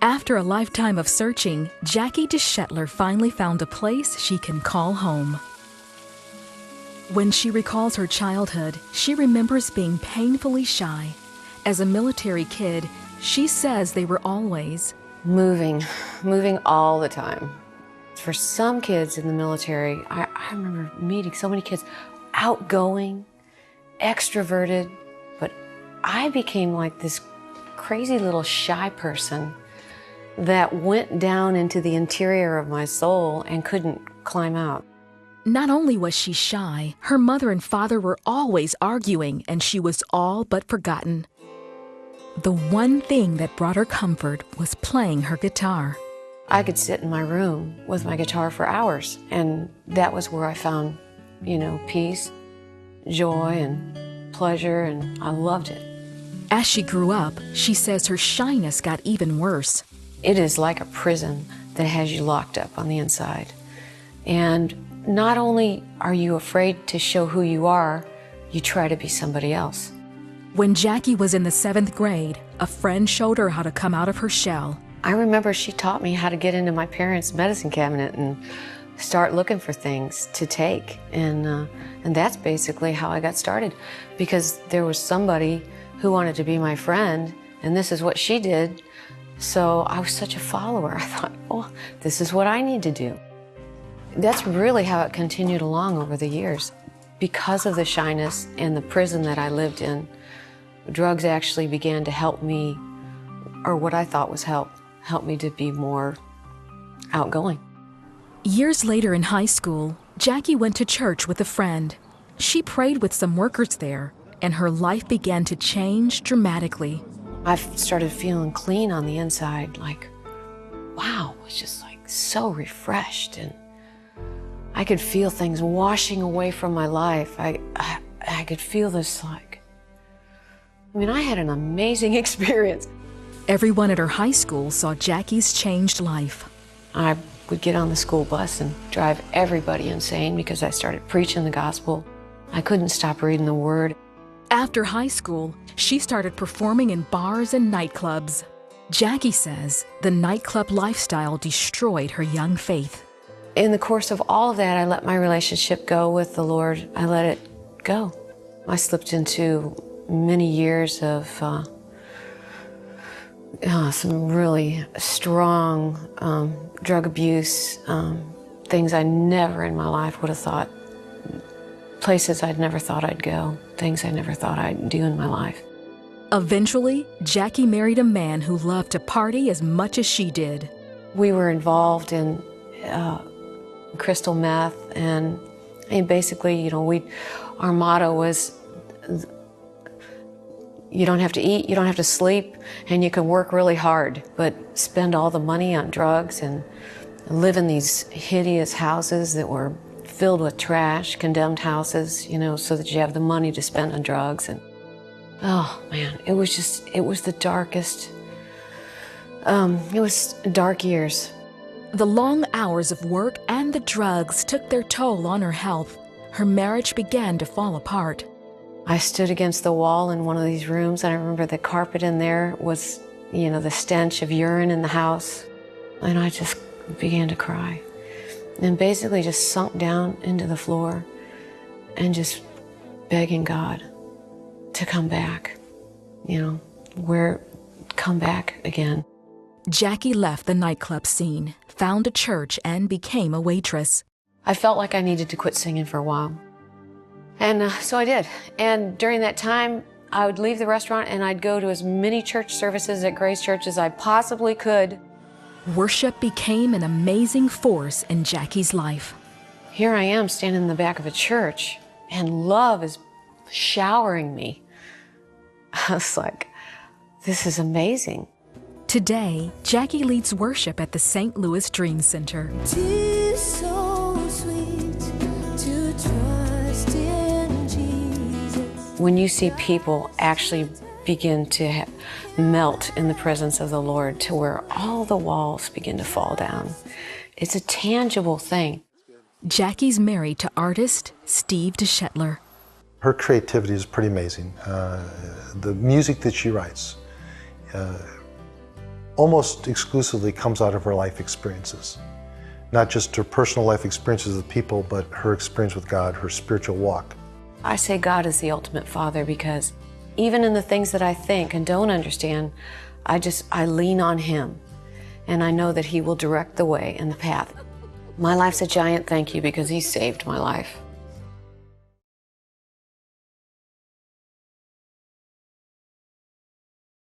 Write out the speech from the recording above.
After a lifetime of searching, Jacque DeShetler finally found a place she can call home. When she recalls her childhood, she remembers being painfully shy. As a military kid, she says they were always moving all the time. For some kids in the military, I remember meeting so many kids, outgoing, extroverted, but I became like this crazy little shy person that went down into the interior of my soul and couldn't climb out. Not only was she shy, her mother and father were always arguing, and she was all but forgotten. The one thing that brought her comfort was playing her guitar. I could sit in my room with my guitar for hours, and that was where I found, peace, joy, and pleasure, and I loved it. As she grew up, she says her shyness got even worse. It is like a prison that has you locked up on the inside. And not only are you afraid to show who you are, you try to be somebody else. When Jacque was in the 7th grade, a friend showed her how to come out of her shell. I remember she taught me how to get into my parents' medicine cabinet and start looking for things to take. And that's basically how I got started, because there was somebody who wanted to be my friend, and this is what she did. So I was such a follower. I thought, oh, this is what I need to do. That's really how it continued along over the years. Because of the shyness and the prison that I lived in, drugs actually began to help me, or what I thought was help me to be more outgoing. Years later in high school, Jacque went to church with a friend. She prayed with some workers there, and her life began to change dramatically. I started feeling clean on the inside, like, wow, it was just like so refreshed, and I could feel things washing away from my life. I could feel this I had an amazing experience. Everyone at her high school saw Jacque's changed life. I would get on the school bus and drive everybody insane because I started preaching the gospel. I couldn't stop reading the Word. After high school, she started performing in bars and nightclubs. Jacque says the nightclub lifestyle destroyed her young faith. In the course of all of that, I let my relationship go with the Lord. I let it go. I slipped into many years of some really strong drug abuse, things I never in my life would have thought, places I'd never thought I'd go, things I never thought I'd do in my life. Eventually, Jacque married a man who loved to party as much as she did. We were involved in crystal meth, and basically, our motto was, you don't have to eat, you don't have to sleep, and you can work really hard, but spend all the money on drugs and live in these hideous houses that were filled with trash, condemned houses, so that you have the money to spend on drugs. And oh man, it was the darkest, it was dark years. The long hours of work and the drugs took their toll on her health. Her marriage began to fall apart. I stood against the wall in one of these rooms, and I remember the carpet in there was, the stench of urine in the house. And I just began to cry. And basically just sunk down into the floor and just begging God to come back, come back again. Jacque left the nightclub scene, found a church, and became a waitress. I felt like I needed to quit singing for a while. And so I did. And during that time, I would leave the restaurant and I'd go to as many church services at Grace Church as I possibly could. Worship became an amazing force in Jacque's life. Here I am standing in the back of a church, and love is showering me. I was like, this is amazing. Today, Jacque leads worship at the St. Louis Dream Center. Tis so sweet to trust in Jesus. When you see people actually begin to melt in the presence of the Lord to where all the walls begin to fall down, it's a tangible thing. Jacque's married to artist Steve DeShetler. Her creativity is pretty amazing. The music that she writes, almost exclusively comes out of her life experiences. Not just her personal life experiences with people, but her experience with God, her spiritual walk. I say God is the ultimate Father because even in the things that I think and don't understand, I lean on Him. And I know that He will direct the way and the path. My life's a giant thank you because He saved my life.